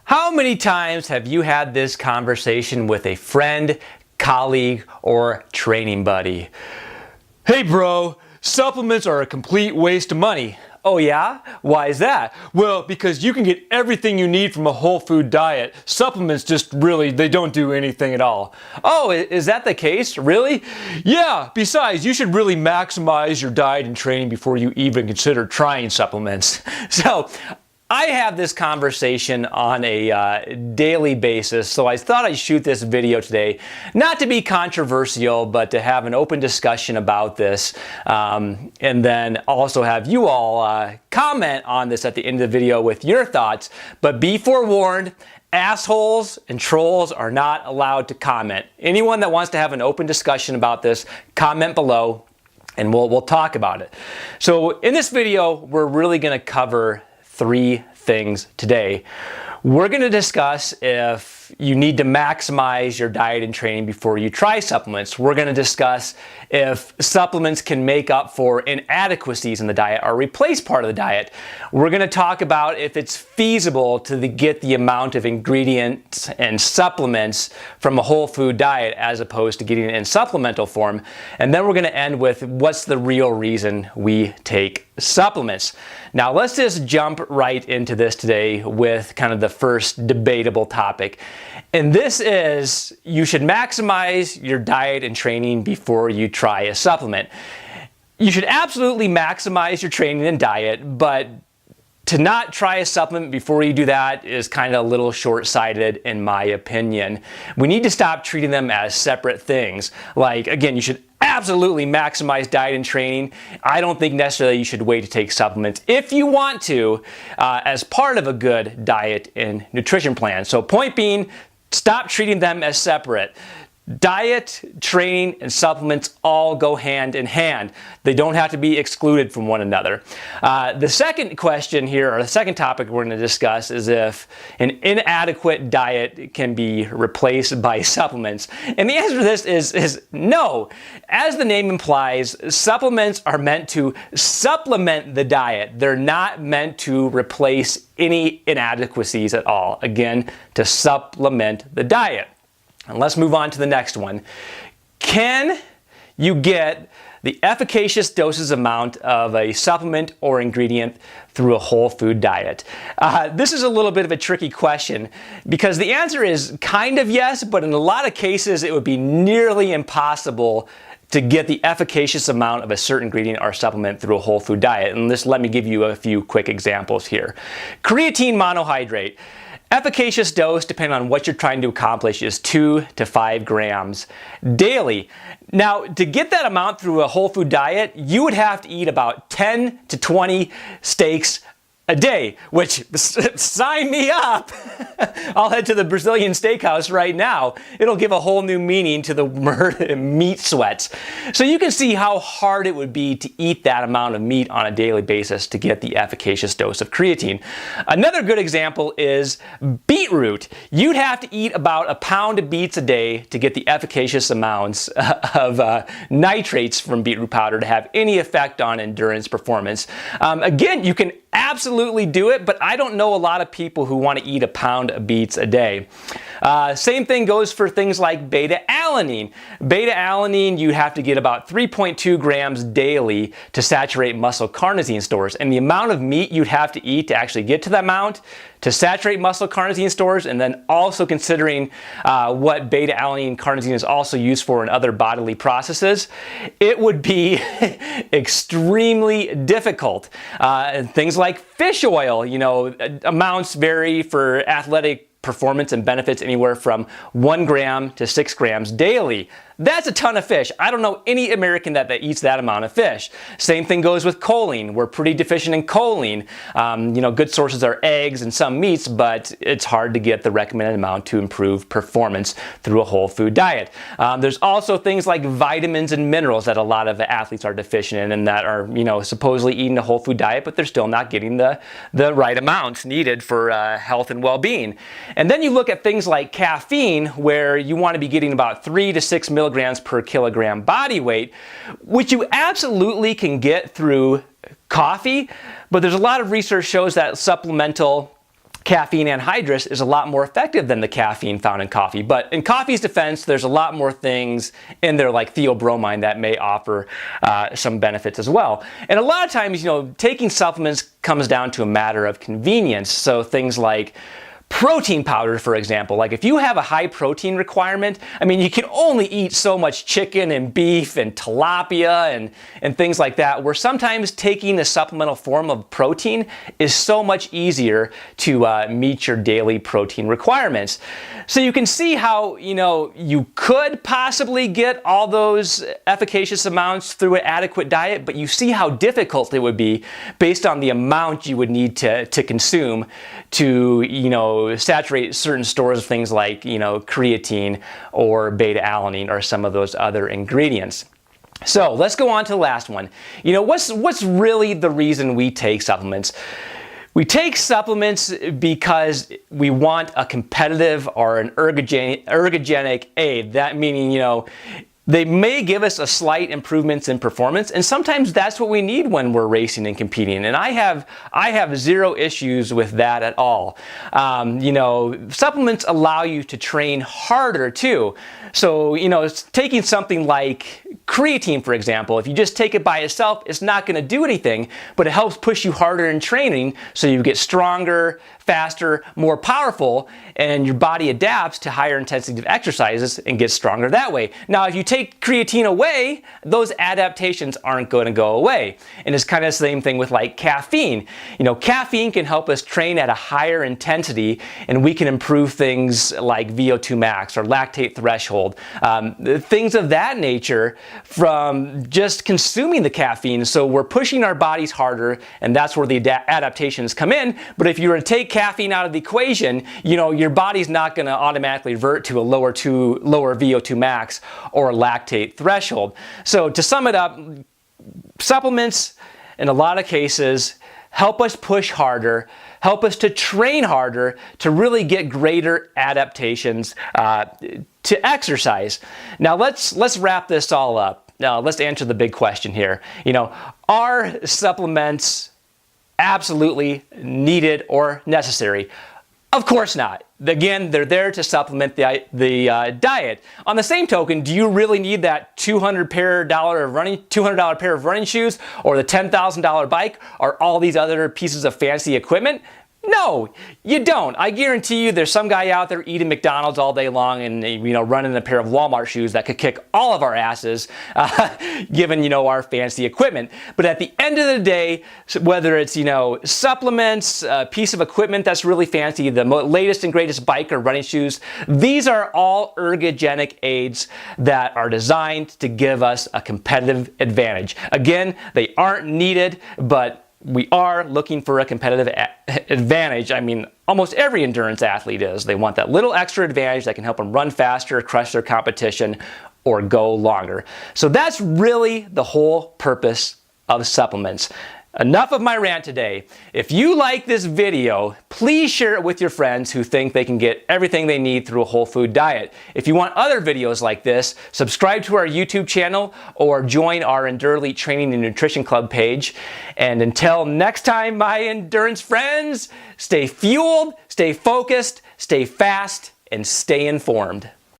How many times have you had this conversation with a friend, colleague, or training buddy? Hey bro, supplements are a complete waste of money. Oh yeah? Why is that? Well, because you can get everything you need from a whole food diet. Supplements just really, they don't do anything at all. Oh, is that the case? Really? Yeah, besides, you should really maximize your diet and training before you even consider trying supplements. So, I have this conversation on a daily basis, so I thought I'd shoot this video today, not to be controversial, but to have an open discussion about this, and then also have you all comment on this at the end of the video with your thoughts. But be forewarned, assholes and trolls are not allowed to comment. Anyone that wants to have an open discussion about this, comment below, and we'll talk about it. So in this video, we're really going to cover three things today. We're going to discuss if you need to maximize your diet and training before you try supplements. We're going to discuss if supplements can make up for inadequacies in the diet or replace part of the diet. We're going to talk about if it's feasible to get the amount of ingredients and supplements from a whole food diet as opposed to getting it in supplemental form. And then we're going to end with what's the real reason we take supplements. Now let's just jump right into this today with kind of the first debatable topic. And this is, you should maximize your diet and training before you try a supplement. You should absolutely maximize your training and diet, but to not try a supplement before you do that is kind of a little short-sighted in my opinion. We need to stop treating them as separate things. Like, again, you should absolutely maximize diet and training. I don't think necessarily you should wait to take supplements if you want to as part of a good diet and nutrition plan. So point being, stop treating them as separate. Diet, training, and supplements all go hand in hand. They don't have to be excluded from one another. The second question here, or the second topic we're going to discuss, is if an inadequate diet can be replaced by supplements. And the answer to this is no. As the name implies, supplements are meant to supplement the diet. They're not meant to replace any inadequacies at all. Again, to supplement the diet. And let's move on to the next one. Can you get the efficacious doses amount of a supplement or ingredient through a whole food diet? This is a little bit of a tricky question because the answer is kind of yes, but in a lot of cases it would be nearly impossible to get the efficacious amount of a certain ingredient or supplement through a whole food diet. And let me give you a few quick examples here. Creatine monohydrate. Efficacious dose, depending on what you're trying to accomplish, is 2 to 5 grams daily. Now, to get that amount through a whole food diet, you would have to eat about 10 to 20 steaks a day, which, sign me up. I'll head to the Brazilian steakhouse right now. It'll give a whole new meaning to the word meat sweats. So you can see how hard it would be to eat that amount of meat on a daily basis to get the efficacious dose of creatine. Another good example is beetroot. You'd have to eat about a pound of beets a day to get the efficacious amounts of nitrates from beetroot powder to have any effect on endurance performance. Again, you can absolutely do it, but I don't know a lot of people who want to eat a pound of beets a day. Same thing goes for things like beta-alanine. Beta-alanine, you have to get about 3.2 grams daily to saturate muscle carnosine stores. And the amount of meat you'd have to eat to actually get to that amount to saturate muscle carnosine stores, and then also considering what beta-alanine carnosine is also used for in other bodily processes, it would be extremely difficult. Things like fish oil, you know, amounts vary for athletic performance and benefits anywhere from 1 gram to 6 grams daily. That's a ton of fish. I don't know any American that eats that amount of fish. Same thing goes with choline. We're pretty deficient in choline. You know, good sources are eggs and some meats, but it's hard to get the recommended amount to improve performance through a whole food diet. There's also things like vitamins and minerals that a lot of athletes are deficient in and that are, you know, supposedly eating a whole food diet, but they're still not getting the right amounts needed for health and well-being. And then you look at things like caffeine, where you want to be getting about 3 to 6 milligrams per kilogram body weight, which you absolutely can get through coffee, but there's a lot of research shows that supplemental caffeine anhydrous is a lot more effective than the caffeine found in coffee. But in coffee's defense, there's a lot more things in there like theobromine that may offer some benefits as well. And a lot of times, taking supplements comes down to a matter of convenience. So things like protein powder, for example, like if you have a high protein requirement, you can only eat so much chicken and beef and tilapia and things like that, where sometimes taking a supplemental form of protein is so much easier to meet your daily protein requirements. So you can see how, you could possibly get all those efficacious amounts through an adequate diet, but you see how difficult it would be based on the amount you would need to consume to, saturate certain stores of things like, creatine or beta-alanine or some of those other ingredients. So let's go on to the last one. What's really the reason we take supplements? We take supplements because we want a competitive or an ergogenic aid. That meaning, they may give us a slight improvements in performance, and sometimes that's what we need when we're racing and competing. And I have zero issues with that at all. Supplements allow you to train harder too. So, taking something like creatine, for example, if you just take it by itself, it's not going to do anything, but it helps push you harder in training so you get stronger, faster, more powerful, and your body adapts to higher intensity of exercises and gets stronger that way. Now, if you take creatine away, those adaptations aren't going to go away. And it's kind of the same thing with like caffeine. Caffeine can help us train at a higher intensity, and we can improve things like VO2 max or lactate threshold, things of that nature from just consuming the caffeine. So we're pushing our bodies harder, and that's where the adaptations come in. But if you were to take caffeine out of the equation, your body's not going to automatically revert to a lower VO2 max or lactate threshold. So to sum it up, supplements in a lot of cases help us push harder, help us to train harder to really get greater adaptations to exercise. Now let's wrap this all up. Now let's answer the big question here. Are supplements absolutely needed or necessary? Of course not. Again, they're there to supplement the diet. On the same token, do you really need that $200 pair of running shoes, or the $10,000 bike, or all these other pieces of fancy equipment? No, you don't. I guarantee you there's some guy out there eating McDonald's all day long and running a pair of Walmart shoes that could kick all of our asses given our fancy equipment. But at the end of the day, whether it's supplements, a piece of equipment that's really fancy, the latest and greatest bike or running shoes, these are all ergogenic aids that are designed to give us a competitive advantage. Again, they aren't needed, but we are looking for a competitive advantage. Almost every endurance athlete is. They want that little extra advantage that can help them run faster, crush their competition, or go longer. So that's really the whole purpose of supplements. Enough of my rant today. If you like this video, please share it with your friends who think they can get everything they need through a whole food diet. If you want other videos like this, subscribe to our YouTube channel or join our EndurElite Training and Nutrition Club page. And until next time, my endurance friends, stay fueled, stay focused, stay fast, and stay informed.